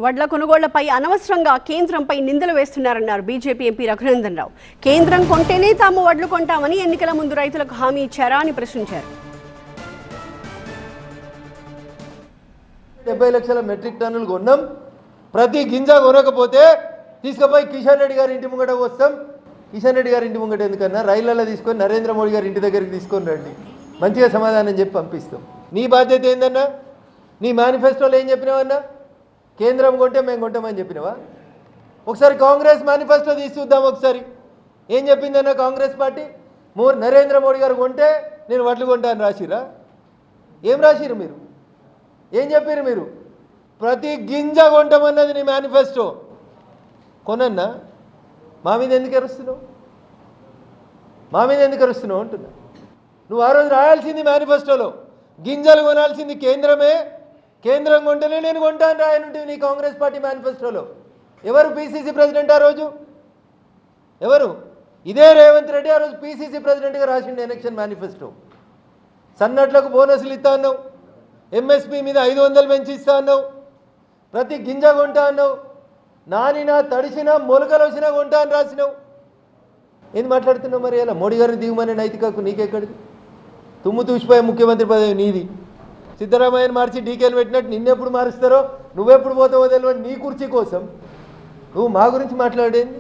వడ్ల కొనుగోళ్లపై అనవసరంగా కేంద్రంపై నిందలు వేస్తున్నారన్నారు బీజేపీ ఎంపీ రఘునందన్ రావు. కేంద్రం కొంటేనే తాము వడ్లు కొంటామని ఎన్నికల ముందు రైతులకు హామీ ఇచ్చారా అని ప్రశ్నించారు. 70 లక్షల మెట్రిక్ టన్నులు కొన్నాం. ప్రతి గింజ కొనకపోతే తీసుకుపోయి కిషన్ రెడ్డి గారి ఇంటి ముంగట వస్తాం. కిషన్ రెడ్డి గారి ఇంటి ముంగట ఎందుకన్నా రైళ్లలో తీసుకొని నరేంద్ర మోడీ గారి ఇంటి దగ్గరికి తీసుకొని రండి, మంచిగా సమాధానం చెప్పి పంపిస్తాం. నీ బాధ్యత ఏందన్నా? నీ మేనిఫెస్టోలో ఏం చెప్పినావన్నా? కేంద్రం కొంటే మేము కొంటామని చెప్పినావా? ఒకసారి కాంగ్రెస్ మేనిఫెస్టో తీసి చూద్దాం. ఒకసారి ఏం చెప్పిందన్నా కాంగ్రెస్ పార్టీ? నరేంద్ర మోడీ గారు కొంటే నేను వడ్లు కొంటా అని రాసిరా? ఏం రాసిరు మీరు? ఏం చెప్పారు మీరు? ప్రతి గింజ కొంటామన్నది నీ మేనిఫెస్టో. కొనన్నా మా మీద ఎందుకు అరుస్తున్నావు? మా మీద ఎందుకు అరుస్తున్నావు అంటున్నా. నువ్వు ఆ రోజు రాయాల్సింది మేనిఫెస్టోలో గింజలు కొనాల్సింది కేంద్రమే, కేంద్రం కొంటేనే నేను కొంటా అని రాయనుంటుంది నీ కాంగ్రెస్ పార్టీ మేనిఫెస్టోలో. ఎవరు పీసీసీ ప్రెసిడెంట్ ఆ రోజు? ఎవరు? ఇదే రేవంత్ రెడ్డి ఆ రోజు పీసీసీ ప్రెసిడెంట్గా రాసిండు ఎలక్షన్ మేనిఫెస్టో. సన్నట్లకు బోనస్లు ఇస్తా అన్నావు, ఎంఎస్పీ మీద 500 పెంచి ఇస్తా అన్నావు, ప్రతి గింజ కొంటా అన్నావు, నానినా తడిసినా మొలకలు వచ్చినా కొంటా అని రాసినావు. ఏంది మాట్లాడుతున్నావు మరి? అలా మోడీ గారిని దిగుమనే నైతికకు నీకెక్కడిది? తుమ్ము తూసిపోయే ముఖ్యమంత్రి పదవి నీది. సిద్ధరామయ్యని మార్చి డీకేలు పెట్టినట్టు నిన్నెప్పుడు మారుస్తారో, నువ్వెప్పుడు పోతావో తెలియదు. నీ కుర్చీ కోసం నువ్వు మా గురించి మాట్లాడేది.